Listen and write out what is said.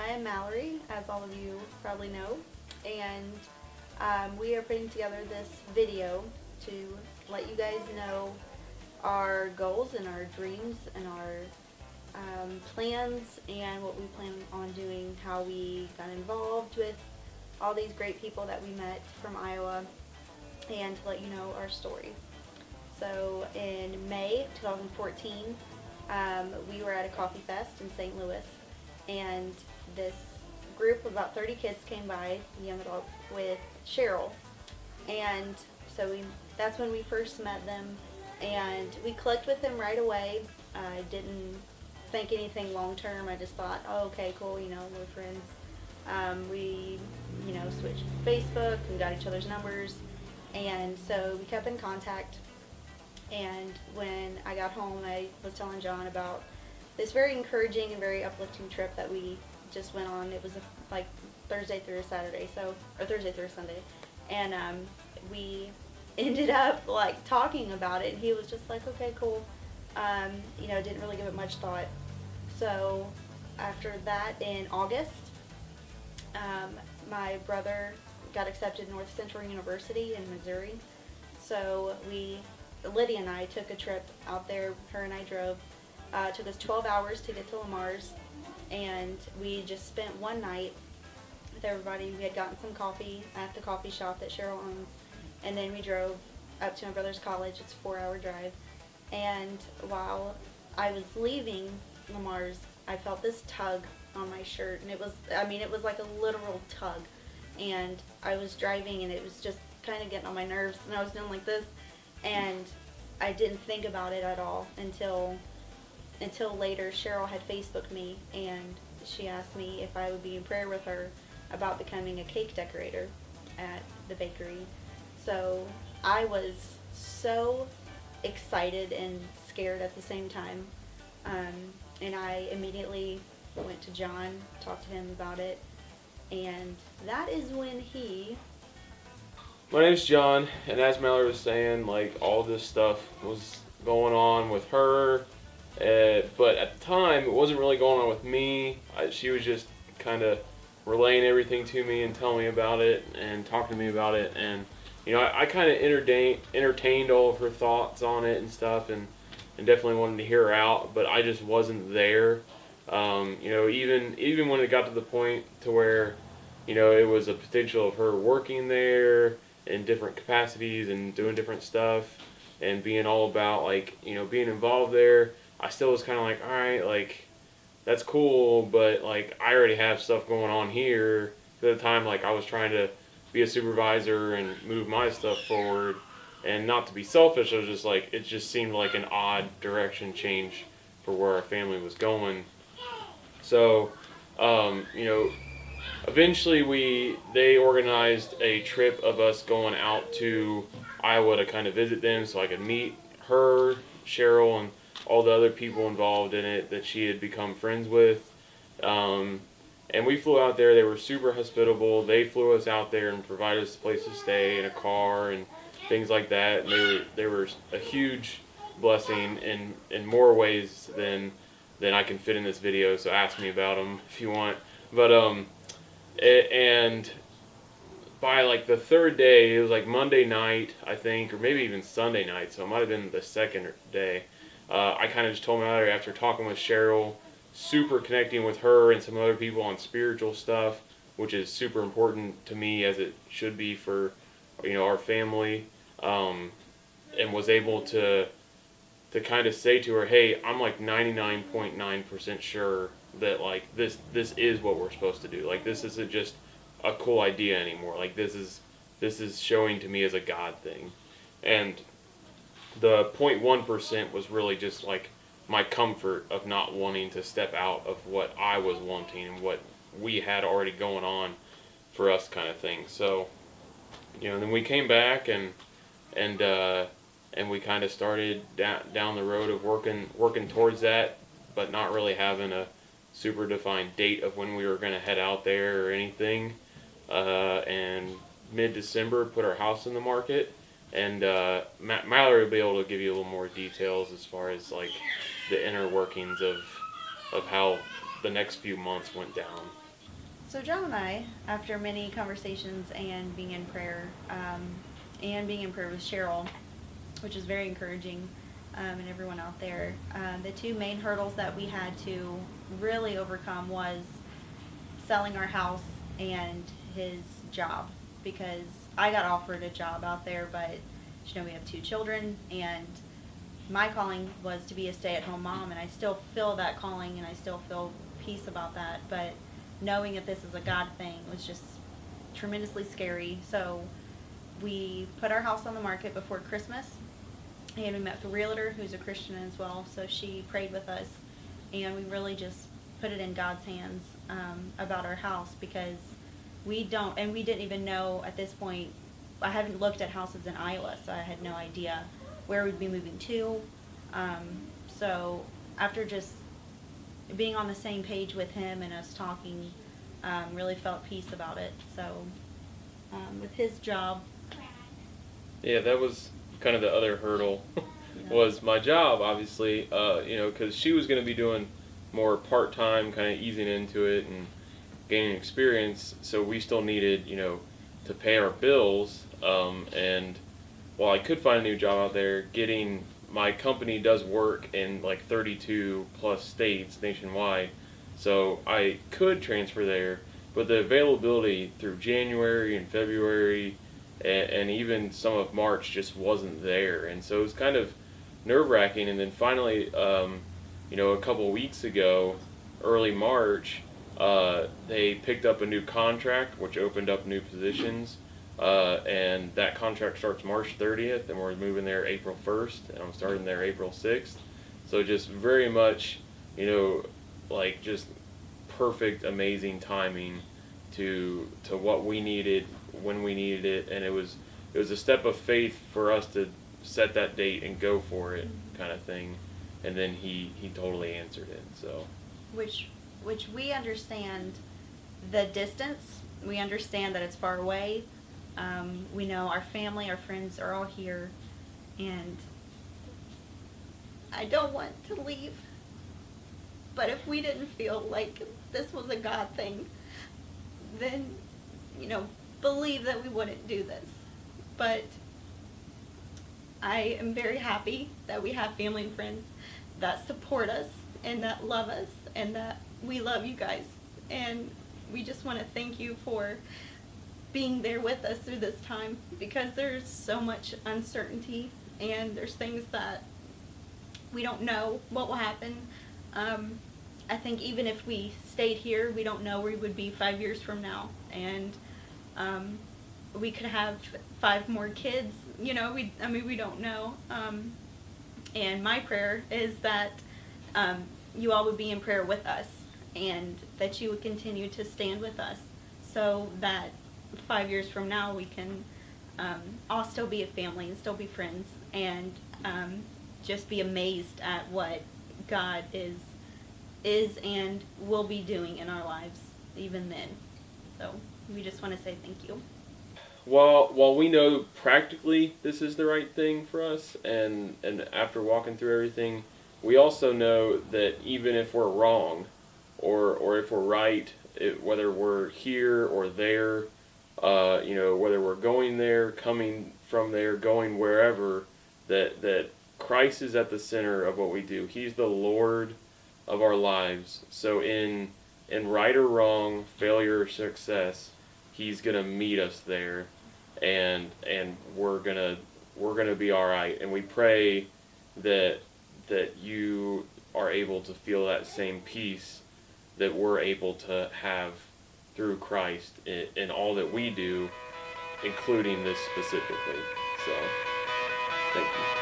I am Mallory, as all of you probably know, and we are putting together this video to let you guys know our goals and our dreams and our plans and what we plan on doing, how we got involved with all these great people that we met from Iowa, and to let you know our story. So in May 2014, we were at a coffee fest in St. Louis, and this group of about 30 kids came by, young adults, with Cheryl. And so that's when we first met them, and we clicked with them right away. I didn't think anything long term. I just thought, oh, okay, cool, we're friends. We, switched Facebook and got each other's numbers, and so we kept in contact. And when I got home, I was telling John about this very encouraging and very uplifting trip that we just went on. It was like Thursday through Saturday, or Thursday through Sunday, and we ended up like talking about it. And he was just like, okay, cool. Didn't really give it much thought. So after that, in August, my brother got accepted North Central University in Missouri. So Lydia and I took a trip out there. Her and I drove. It took us 12 hours to get to Lamar's, and we just spent one night with everybody. We had gotten some coffee at the coffee shop that Cheryl owns, and then we drove up to my brother's college. It's a 4-hour drive. And while I was leaving Lamar's, I felt this tug on my shirt, and it was like a literal tug. And I was driving, and it was just kind of getting on my nerves, and I was doing like this, and I didn't think about it at all until later. Cheryl had Facebooked me, and she asked me if I would be in prayer with her about becoming a cake decorator at the bakery. So I was so excited and scared at the same time, and I immediately went to John, talked to him about it, and that is when he... My name's John, and as Mallory was saying, like, all this stuff was going on with her, but at the time, it wasn't really going on with me. She was just kind of relaying everything to me and telling me about it and talking to me about it, and, I kind of entertained all of her thoughts on it and stuff, and definitely wanted to hear her out, but I just wasn't there. Even when it got to the point to where, it was a potential of her working there in different capacities and doing different stuff and being all about, like, being involved there, I still was kind of like, all right, like, that's cool, but, like, I already have stuff going on here. At the time, like, I was trying to be a supervisor and move my stuff forward, and not to be selfish, I was just like, it just seemed like an odd direction change for where our family was going. So, eventually they organized a trip of us going out to Iowa to kind of visit them so I could meet her, Cheryl, and all the other people involved in it that she had become friends with. And we flew out there. They were super hospitable. They flew us out there and provided us a place to stay and a car and things like that. And they were a huge blessing in more ways than I can fit in this video. So ask me about them if you want. But and by like the third day, it was like Monday night, I think, or maybe even Sunday night. So it might have been the second day. I kind of just told Mallory after talking with Cheryl, super connecting with her and some other people on spiritual stuff, which is super important to me as it should be for, our family, and was able to kind of say to her, hey, I'm like 99.9% sure that like this is what we're supposed to do. Like, this isn't just a cool idea anymore. Like, this is showing to me as a God thing. And the 0.1% was really just like my comfort of not wanting to step out of what I was wanting and what we had already going on for us, kind of thing. So, then we came back and we kind of started down the road of working towards that, but not really having a super defined date of when we were going to head out there or anything. And mid-December, put our house in the market. And Mallory will be able to give you a little more details as far as like the inner workings of how the next few months went down. So John and I, after many conversations and being in prayer, with Cheryl, which is very encouraging, and everyone out there, the two main hurdles that we had to really overcome was selling our house and his job, because I got offered a job out there, but we have 2 children, and my calling was to be a stay-at-home mom, and I still feel that calling, and I still feel peace about that, but knowing that this is a God thing was just tremendously scary. So we put our house on the market before Christmas, and we met with a realtor who's a Christian as well, so she prayed with us, and we really just put it in God's hands about our house, because we didn't even know at this point. I haven't looked at houses in Iowa, so I had no idea where we'd be moving to. So after just being on the same page with him and us talking, really felt peace about it. So with his job. Yeah, that was kind of the other hurdle was my job, obviously, because she was going to be doing more part-time, kind of easing into it and gaining experience. So we still needed, to pay our bills. And while I could find a new job out there, my company does work in like 32 plus states nationwide, so I could transfer there, but the availability through January and February and even some of March just wasn't there, and so it was kind of nerve-wracking. And then finally, a couple weeks ago, early March, they picked up a new contract, which opened up new positions. And that contract starts March 30th, and we're moving there April 1st, and I'm starting there April 6th. So just very much, just perfect, amazing timing to what we needed when we needed it, and it was a step of faith for us to set that date and go for it, kind of thing. And then he totally answered it. So, which we understand the distance. We understand that it's far away. We know our family, our friends are all here, and I don't want to leave, but if we didn't feel like this was a God thing, then, believe that we wouldn't do this. But I am very happy that we have family and friends that support us and that love us and that we love you guys, and we just want to thank you for being there with us through this time, because there's so much uncertainty and there's things that we don't know what will happen. I think even if we stayed here, we don't know where we would be 5 years from now, and we could have 5 more kids, we don't know. And my prayer is that you all would be in prayer with us, and that you would continue to stand with us, so that 5 years from now we can all still be a family and still be friends, and just be amazed at what God is and will be doing in our lives even then. So we just want to say thank you. While we know practically this is the right thing for us, and after walking through everything, we also know that even if we're wrong, or if we're right, whether we're here or there, whether we're going there, coming from there, going wherever, that Christ is at the center of what we do. He's the Lord of our lives. So in right or wrong, failure or success, He's gonna meet us there, and we're gonna be all right. And we pray that you are able to feel that same peace that we're able to have through Christ in all that we do, including this specifically. So, thank you.